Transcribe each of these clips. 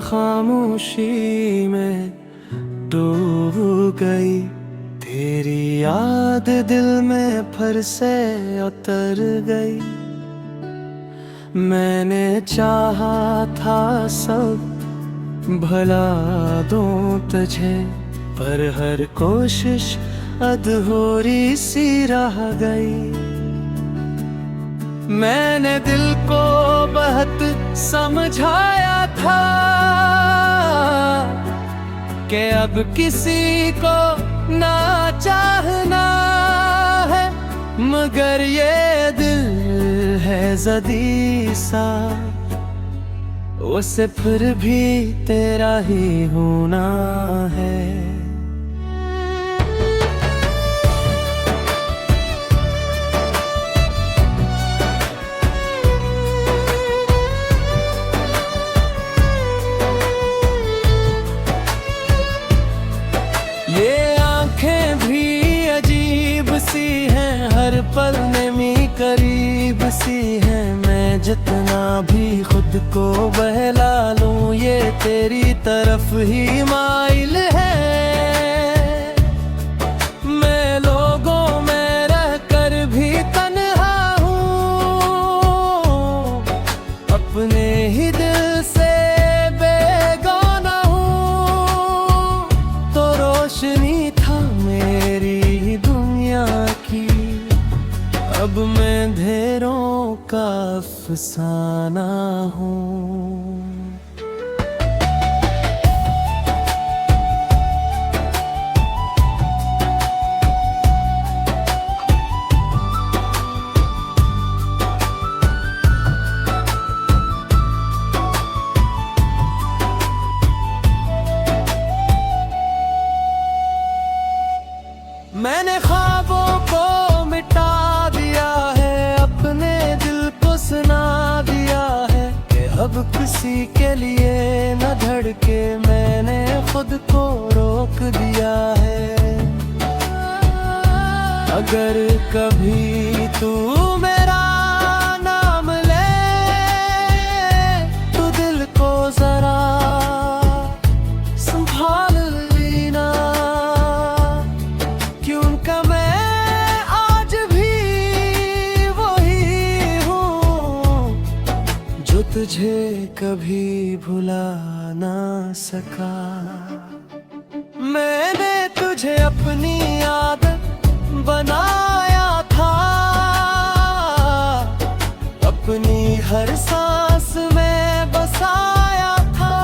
खामोशी में डूब गई। तेरी याद दिल में फिर से उतर गई। मैंने चाहा था सब भला दूं तुझे, पर हर कोशिश अधूरी सी रह गई। मैंने दिल को बहुत समझाया था कि अब किसी को ना चाहना है, मगर ये दिल है ज़दी सा, उसे फिर भी तेरा ही होना है। ये आंखें भी अजीब सी हैं, हर पल नेमी करीब सी हैं। मैं जितना भी खुद को बहला लूं, ये तेरी तरफ ही माइल है। मैं लोगों में रहकर भी तन्हा हूँ, अपने ही दिल से बेगाना हूँ। तो रोशनी था मेरी दुनिया की, अब मैं अंधेरों का अफसाना हूँ। मैंने ख्वाबों को मिटा दिया है, अपने दिल को सुना दिया है कि अब किसी के लिए न धड़के। मैंने खुद को रोक दिया है। अगर कभी तू मेरा नाम ले, तो दिल को जरा संभाल लेना, क्योंकि मैं आज भी वही हूँ जो तुझे कभी भुला ना सका। मैंने तुझे अपनी आदत बनाया था, अपनी हर सांस में बसाया था।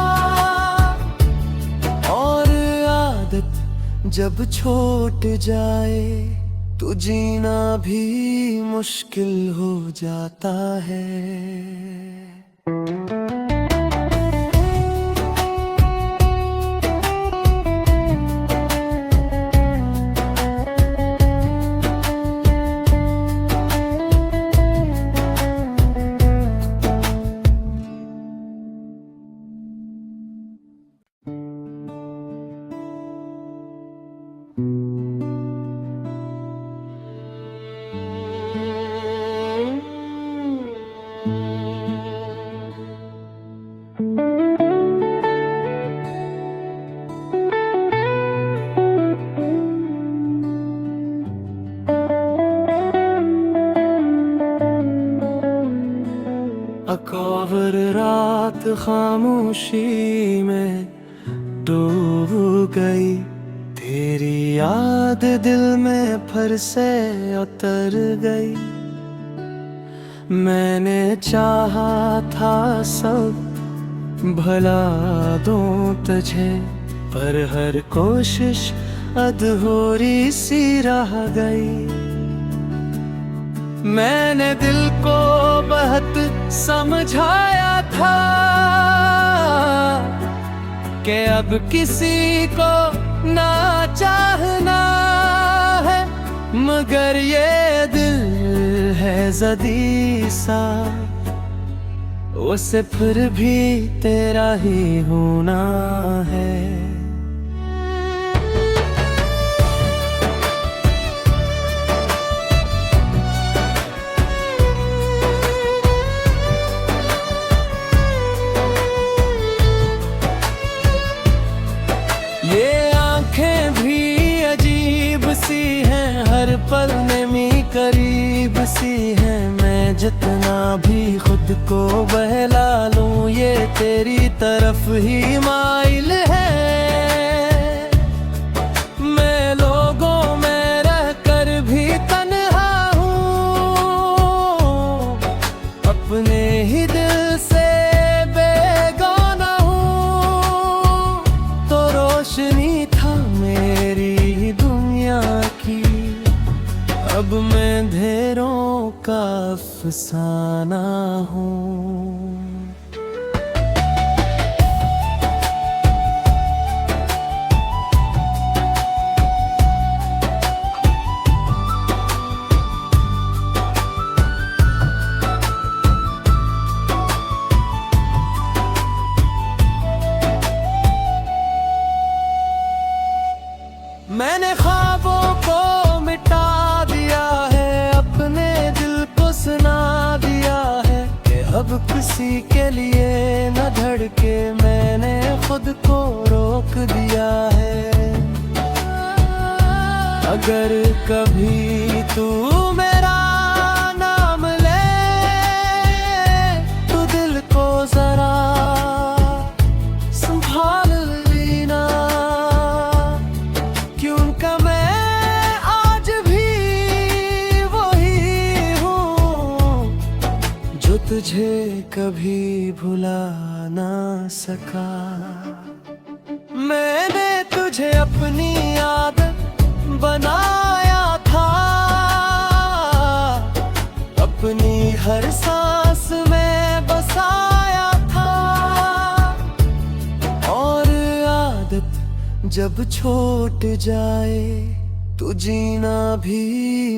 और आदत जब छूट जाए तो जीना भी मुश्किल हो जाता है। अकबर रात खामोशी में डूब गई। तेरी याद दिल में फिर से उतर गई। मैंने चाहा था सब भला दूं तुझे, पर हर कोशिश अधूरी सी रह गई। मैंने दिल को बहुत समझाया था कि अब किसी को ना चाहना है, मगर ये दिल है ज़दी सा, उसे फिर भी तेरा ही होना है। पल ने मी करीब सी है। मैं जितना भी खुद को बहला लूं ये तेरी तरफ ही माइल है। मैं लोगों में रहकर भी तन्हा हूँ, अपने ही दिल से बेगाना हूँ। तो रोशनी था मेरी दुनिया की, अब मैं अंधेरों का अफसाना हूँ। मैंने ख्वाबों को मिटा दिया है, अपने दिल को सुना दिया है कि अब किसी के लिए न धड़के। मैंने खुद को रोक दिया है। अगर कभी तू मेरा नाम ले तो दिल को जरा संभाल लेना, क्योंकि मैं आज भी वही हूँ जो तुझे कभी भुला ना सका। मैंने तुझे अपनी आदत बनाया था, अपनी हर सांस में बसाया था। और आदत जब छूट जाए तो जीना भी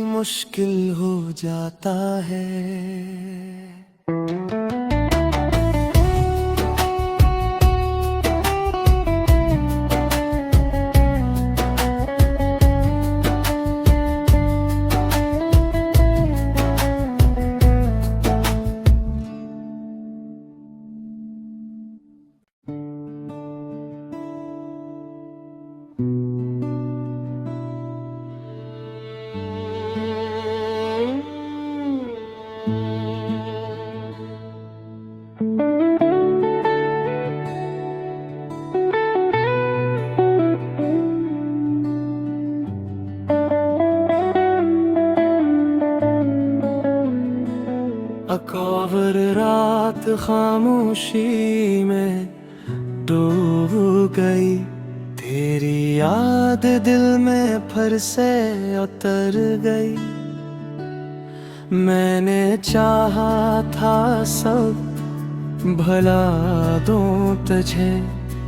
मुश्किल हो जाता है। अकबर रात खामोशी में डूब गई, तेरी याद दिल में फिर से उतर गई। मैंने चाहा था सब भला दूं तुझे,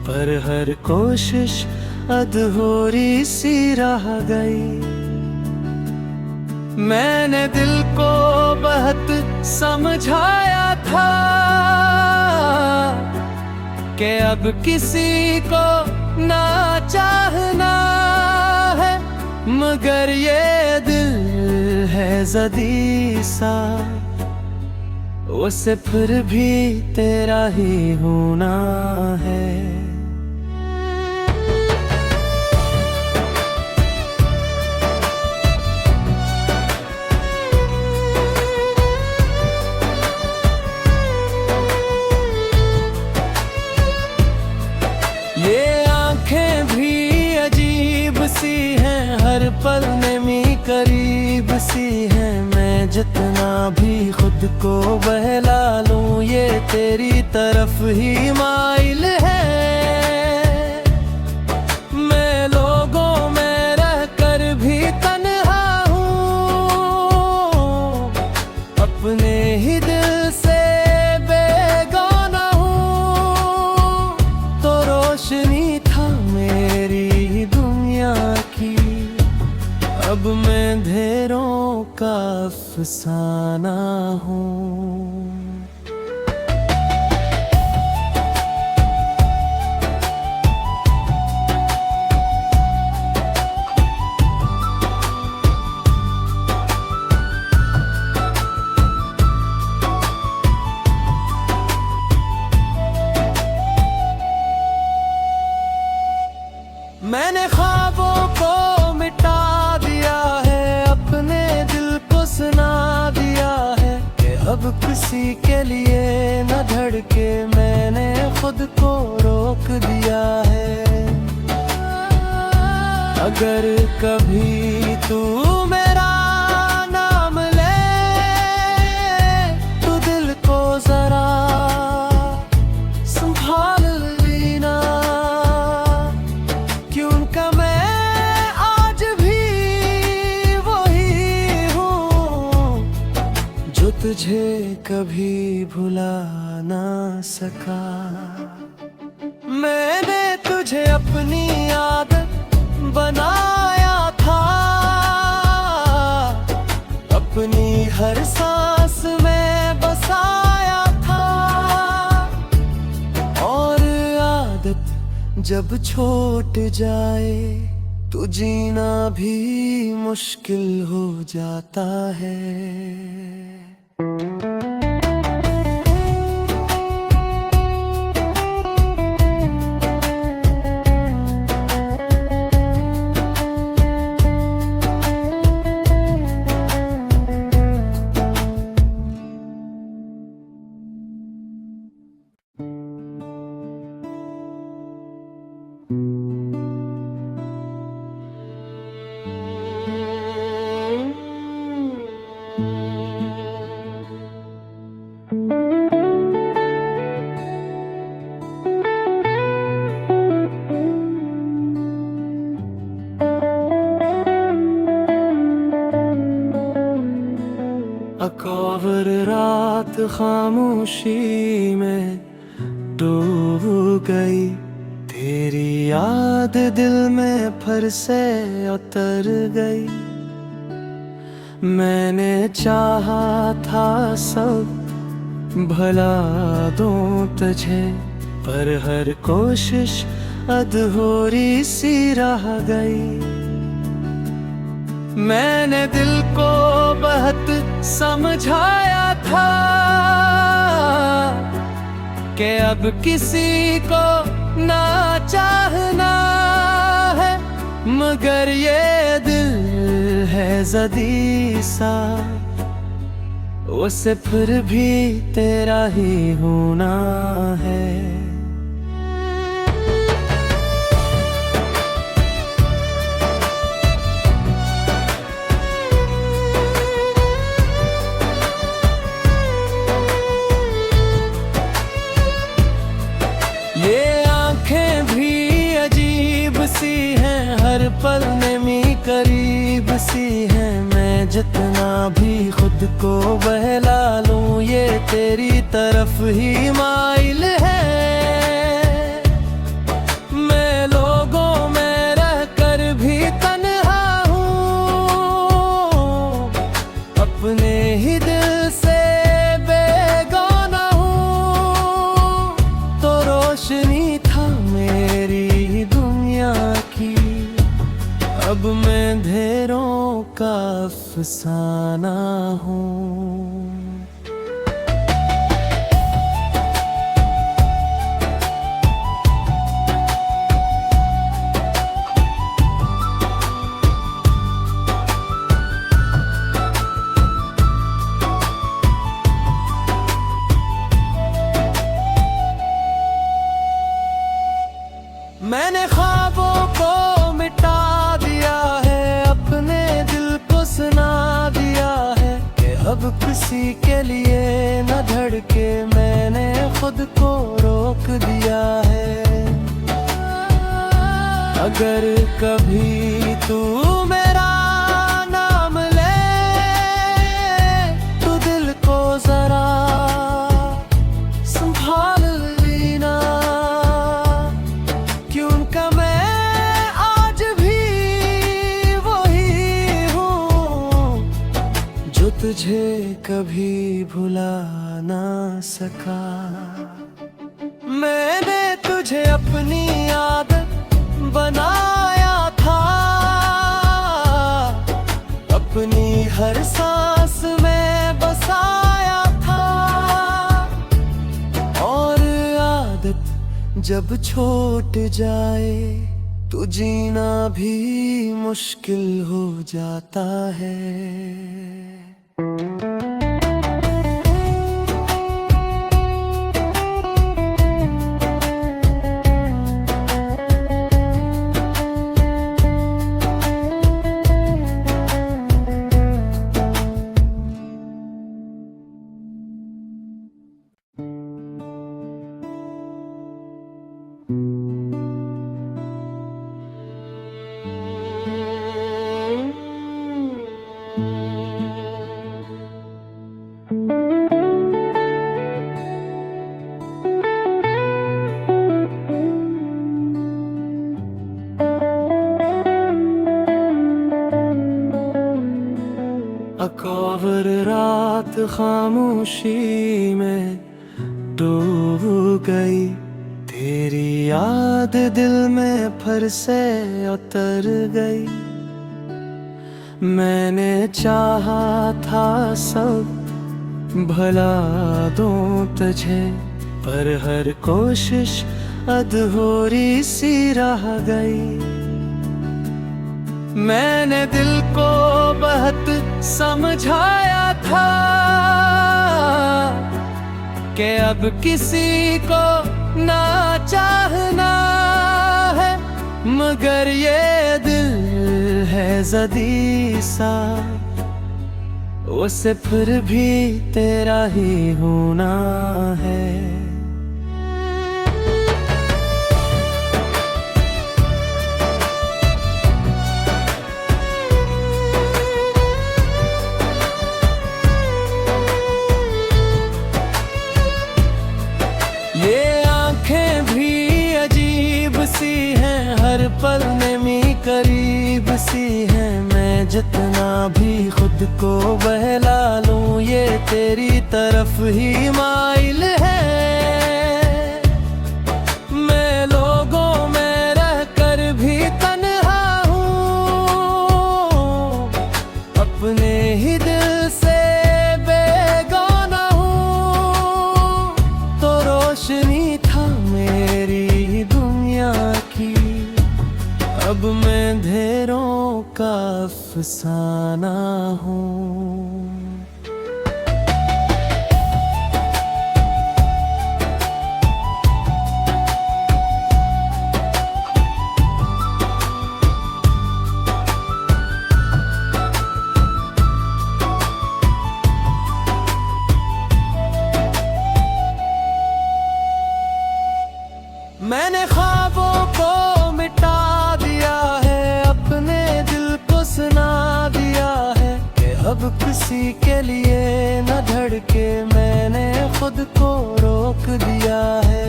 पर हर कोशिश अधूरी सी रह गई। मैंने दिल को बहुत समझाया था कि अब किसी को ना चाहना है, मगर ये दिल है ज़दी सा, उसे फिर भी तेरा ही होना है। ये आंखें भी अजीब सी हैं, हर पल नेमी करीब सी हैं। मैं जितना भी खुद को बहला लूं ये तेरी तरफ ही माइल है। मैं लोगों में रहकर भी तन्हा हूँ, अपने ही दिल से बेगाना हूँ। तो रोशनी था मेरी दुनिया की, अब मैं अंधेरों का अफसाना हूँ। मैंने ख्वाबों को मिटा दिया है, किसी के लिए न धड़के, मैंने खुद को रोक दिया है। अगर कभी तू मेरा नाम ले तो दिल को जरा संभाल लेना, क्योंकि मैं आज भी वही हूँ जो तुझे कभी भुला ना सका। मैंने तुझे अपनी आदत बनाया था, अपनी हर सांस में बसाया था, और आदत जब छूट जाए तो जीना भी मुश्किल हो जाता है। अकबर रात खामोशी में डूब गई, तेरी याद दिल में फिर से उतर गई। मैंने चाहा था सब भला दूं तुझे, पर हर कोशिश अधूरी सी रह गई। मैंने दिल को बहुत समझाया था कि अब किसी को ना चाहना है, मगर ये दिल है ज़दी सा, उसे फिर भी तेरा ही होना है। ये आंखें भी अजीब सी हैं, हर पल नमी करीब सी हैं। मैं जितना भी खुद को बहला लूं, ये तेरी तरफ ही माइल है। मैं लोगों में रहकर भी तन्हा हूँ, अपने ही दिल से बेगाना हूँ। तो रोशनी था मेरी दुनिया की, अब मैं अंधेरों का अफसाना हूँ। मैंने ख्वाबों को मिटा दिया है, अपने दिल को सुना दिया है कि अब किसी के लिए न धड़के, मैंने खुद को रोक दिया है। अगर कभी तू मेरा नाम ले तो दिल को जरा संभाल लेना, क्योंकि मैं आज भी वही हूँ जो तुझे कभी भुला ना सका। मैंने तुझे अपनी आदत बनाया था, अपनी हर सांस में बसाया था, और आदत जब छूट जाए तो जीना भी मुश्किल हो जाता है। अकावर रात खामोशी में डूब गई, तेरी याद दिल में फिर से उतर गई। मैंने चाहा था सब भला दूं तुझे, पर हर कोशिश अधूरी सी रह गई। मैंने दिल को बहुत समझाया था कि अब किसी को ना चाहना है, मगर ये दिल है ज़दी सा, उसे फिर भी तेरा ही होना है। ये आंखें भी अजीब सी हैं, हर पल में करीब सी हैं। मैं जितना भी खुद को बहला लूं, ये तेरी तरफ ही माइल है। मैं लोगों में रहकर भी तन्हा हूँ, अपने ही दिल से बेगाना हूँ। तो रोशनी था मेरी दुनिया की, अब मैं अंधेरों का अफसाना हूँ। मैंने ख्वाबों को मिटा दिया है, अपने दिल को सुना दिया है कि अब किसी के लिए न धड़के। मैंने खुद को रोक दिया है।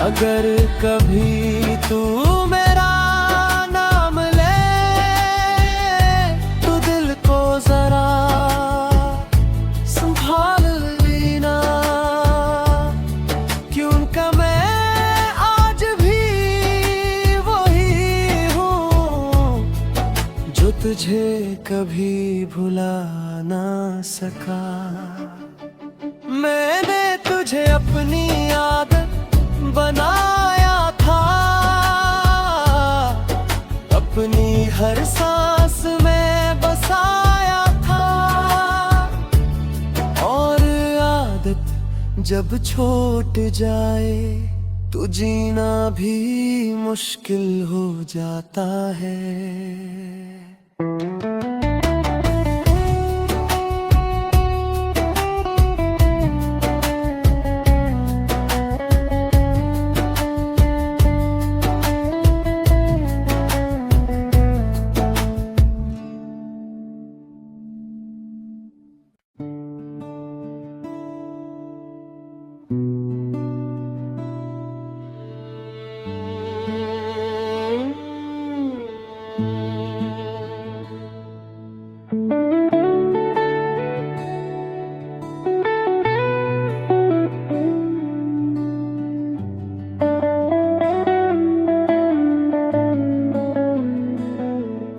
अगर कभी तू मेरा नाम ले, तो दिल को जरा संभाल लेना, क्योंकि मैं आज भी वही हूँ जो तुझे कभी भुला ना सका। मैंने तुझे अपनी आदत बनाया था, अपनी हर सांस में बसाया था। और आदत जब छूट जाए तो जीना भी मुश्किल हो जाता है।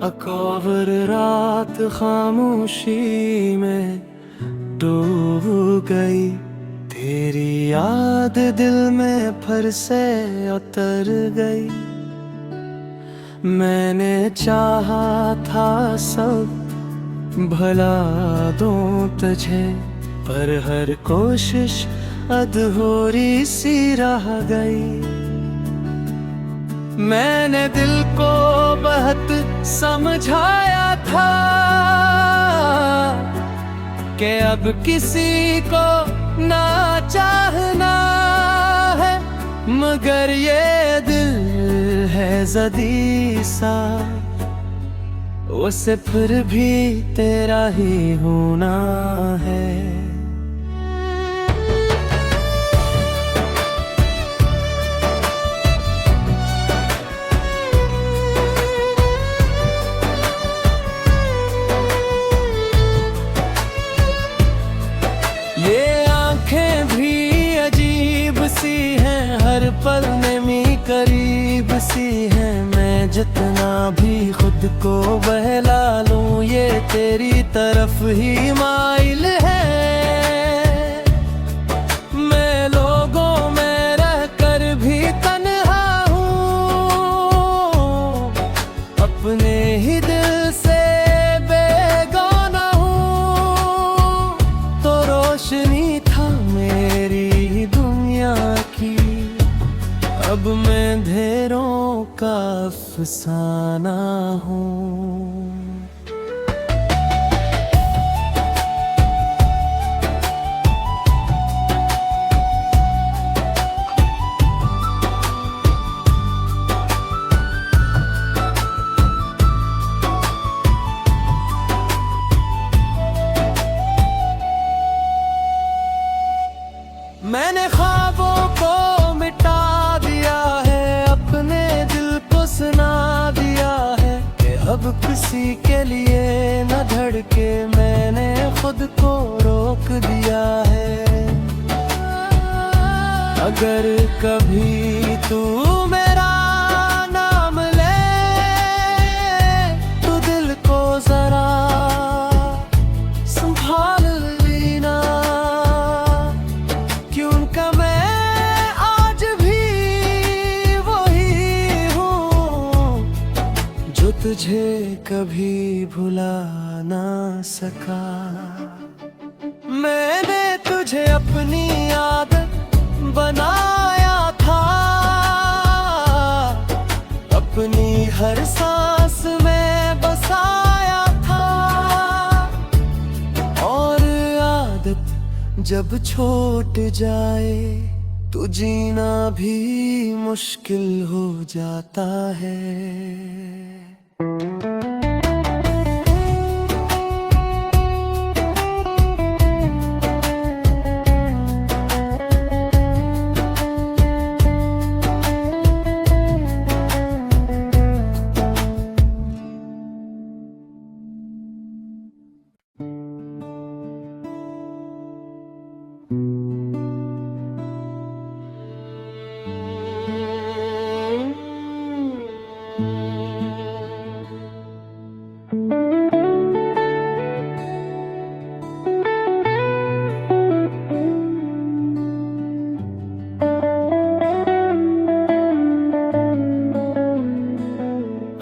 अकावर रात खामोशी में डूब गई, तेरी याद दिल में फिर से उतर गई। मैंने चाहा था सब भला दूं तुझे, पर हर कोशिश अधूरी सी रह गई। मैंने दिल को बहुत समझाया था कि अब किसी को ना चाहना है, मगर ये दिल है ज़दी सा, उसे फिर भी तेरा ही होना है। सी है, मैं जितना भी खुद को बहला लूं ये तेरी तरफ ही माइल है। मैं लोगों में रहकर भी तन्हा हूँ, अपने ही दिल से बेगाना हूँ। तो रोशनी था मेरी दुनिया की, अब मैं अंधेरों का अफसाना हूँ। मैंने ख्वाबों को मिटा दिया है, अपने दिल को सुना दिया है कि अब किसी के लिए न धड़के, मैंने खुद को रोक दिया है। अगर कभी तू मेरा नाम ले तो दिल को जरा संभाल लेना, क्योंकि मैं आज भी वही हूँ जो तुझे कभी भुला ना सका। मैंने तुझे अपनी आदत बनाया था, अपनी हर सांस में बसाया था। और आदत जब छूट जाए तो जीना भी मुश्किल हो जाता है।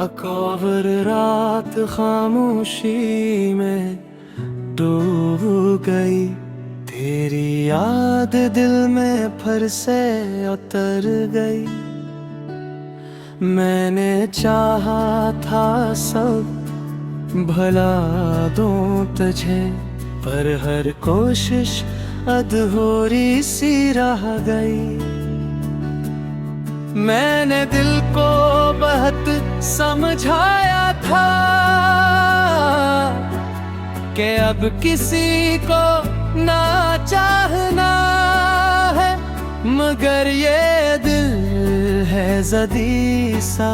अकबर रात खामोशी में डूब गई, तेरी याद दिल में फिर से उतर गई। मैंने चाहा था सब भला दूं तुझे, पर हर कोशिश अधूरी सी रह गई। मैंने दिल को बहुत समझाया था कि अब किसी को ना चाहना है, मगर ये दिल है ज़दी सा,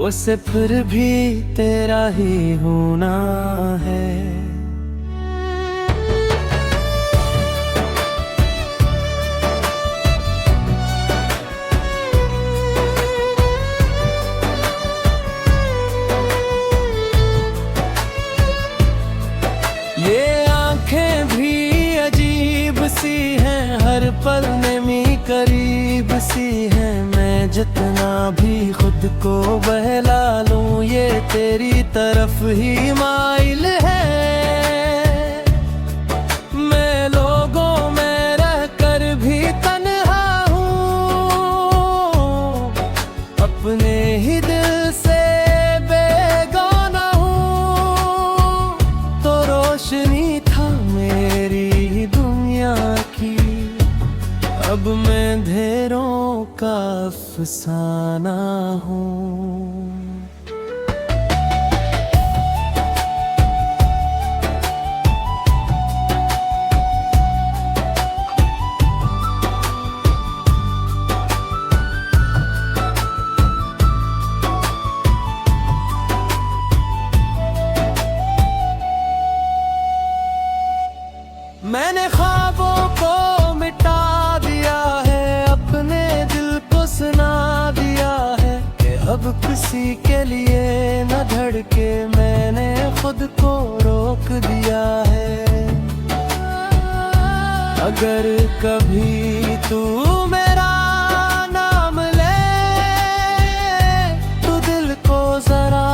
उसे फिर भी तेरा ही होना है। ये आंखें भी अजीब सी हैं, हर पल नमी करीब सी है। मैं जितना भी खुद को बहला लूं ये तेरी तरफ ही माइल है। मैं लोगों में रहकर भी तन्हा हूँ, अपने ही दिल से बेगाना हूँ। तो रोशनी था मेरी दुनिया की, अब मैं अंधेरों का अफसाना हूँ। मैंने ख्वाबों को मिटा दिया है, अपने दिल को सुना अब किसी के लिए न धड़के मैंने खुद को रोक दिया है। अगर कभी तू मेरा नाम ले तो दिल को जरा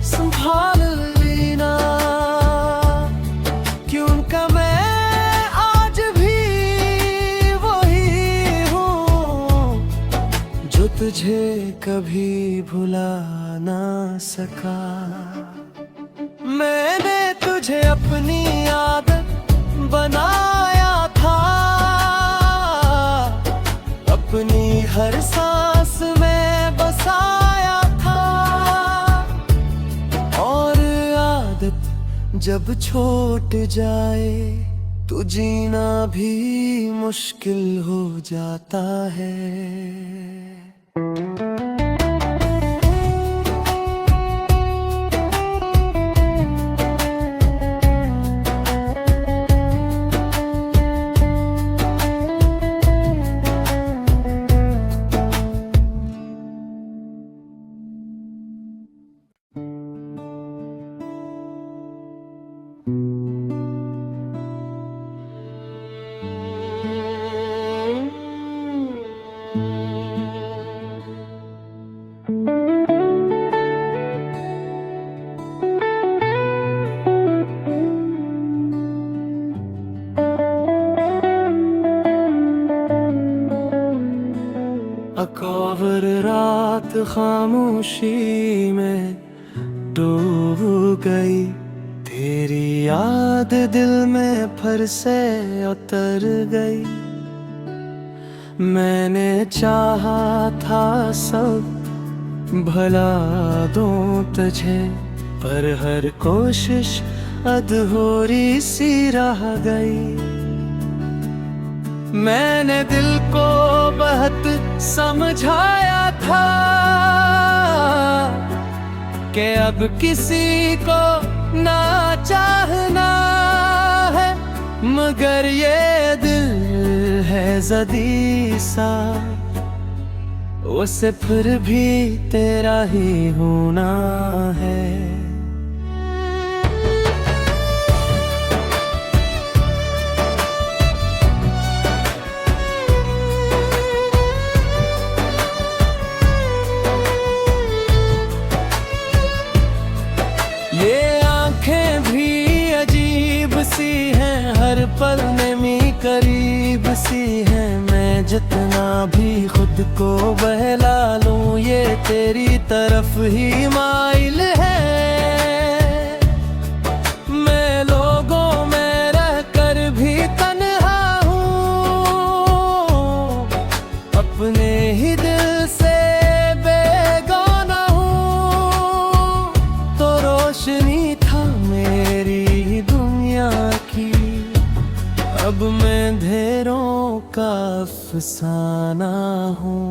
संभाल लेना, क्योंकि मैं आज भी वही हूँ जो तुझे कभी भुला ना सका। मैंने तुझे अपनी आदत बनाया था, अपनी हर सांस में बसाया था। और आदत जब छूट जाए तो जीना भी मुश्किल हो जाता है। अकबर रात खामोशी में डूब गई, तेरी याद दिल में फिर से उतर गई। मैंने चाहा था सब भला दूं तुझे, पर हर कोशिश अधूरी सी रह गई। मैंने दिल को बहुत समझाया था कि अब किसी को ना चाहना है, मगर ये दिल है ज़दी सा, उसे फिर भी तेरा ही होना है। ये आंखें भी अजीब सी हैं, हर पल में करीब सी हैं। मैं जितना भी खुद को बहला लूं ये तेरी तरफ ही माइल है। मैं लोगों में रहकर भी तन्हा हूँ, अपने ही दिल से बेगाना हूँ। तो रोशनी था मेरी दुनिया की, अब मैं अंधेरों का अफसाना हूँ।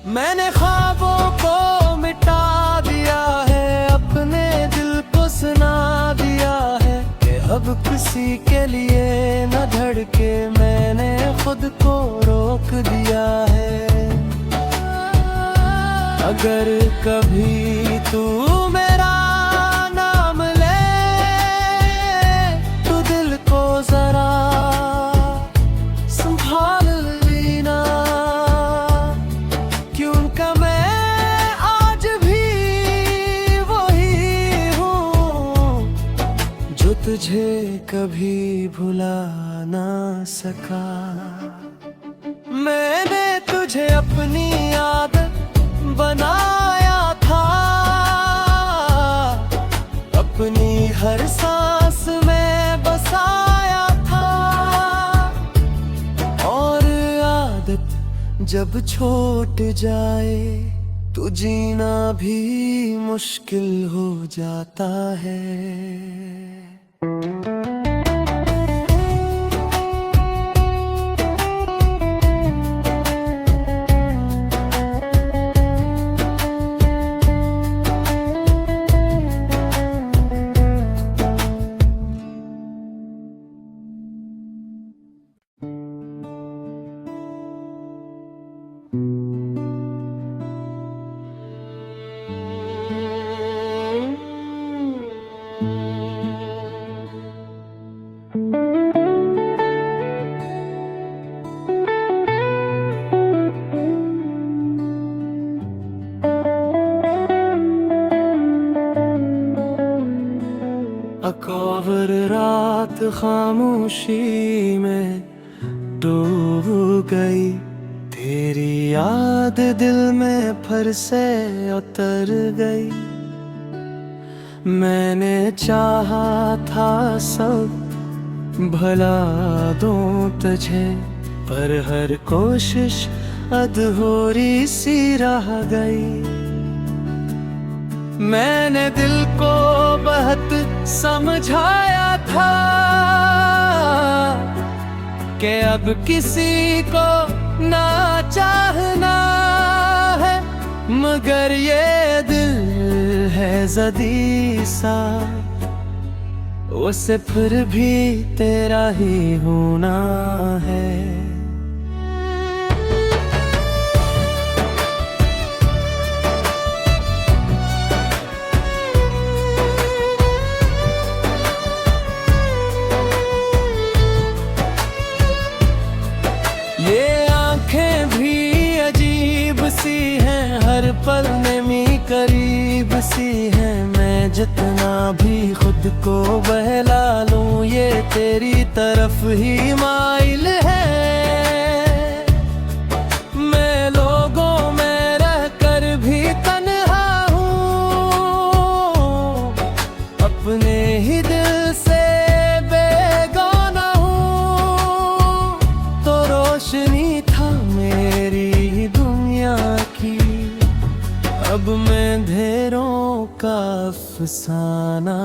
मैंने ख्वाबों को मिटा दिया है, अपने दिल को सुना दिया है कि अब किसी के लिए न धड़के मैंने खुद को रोक दिया है। अगर कभी तू मेरा नाम ले तो दिल को जरा संभाल लेना, क्योंकि मैं आज भी वही हूँ जो तुझे कभी भुला ना सका। मैंने तुझे अपनी आदत बनाया था, अपनी हर सांस में बसाया था। और आदत जब छूट जाए तो जीना भी मुश्किल हो जाता है। रात खामोशी में डूब गई, तेरी याद दिल में फिर से उतर गई। मैंने चाहा था सब भला दूं तुझे, पर हर कोशिश अधूरी सी रह गई। मैंने दिल को बहुत समझाया था कि अब किसी को ना चाहना है, मगर ये दिल है ज़दी सा, उसे फिर भी तेरा ही होना है। ये आंखें भी अजीब सी हैं, हर पल नमी करीब सी है। मैं जितना भी खुद को बहला लूं, ये तेरी तरफ ही माइल है। मैं लोगों में रहकर भी तन्हा हूँ, अपने ही दिल से बेगाना हूँ। तो रोशनी था मेरी दुनिया की, अब मैं अंधेरों का अफसाना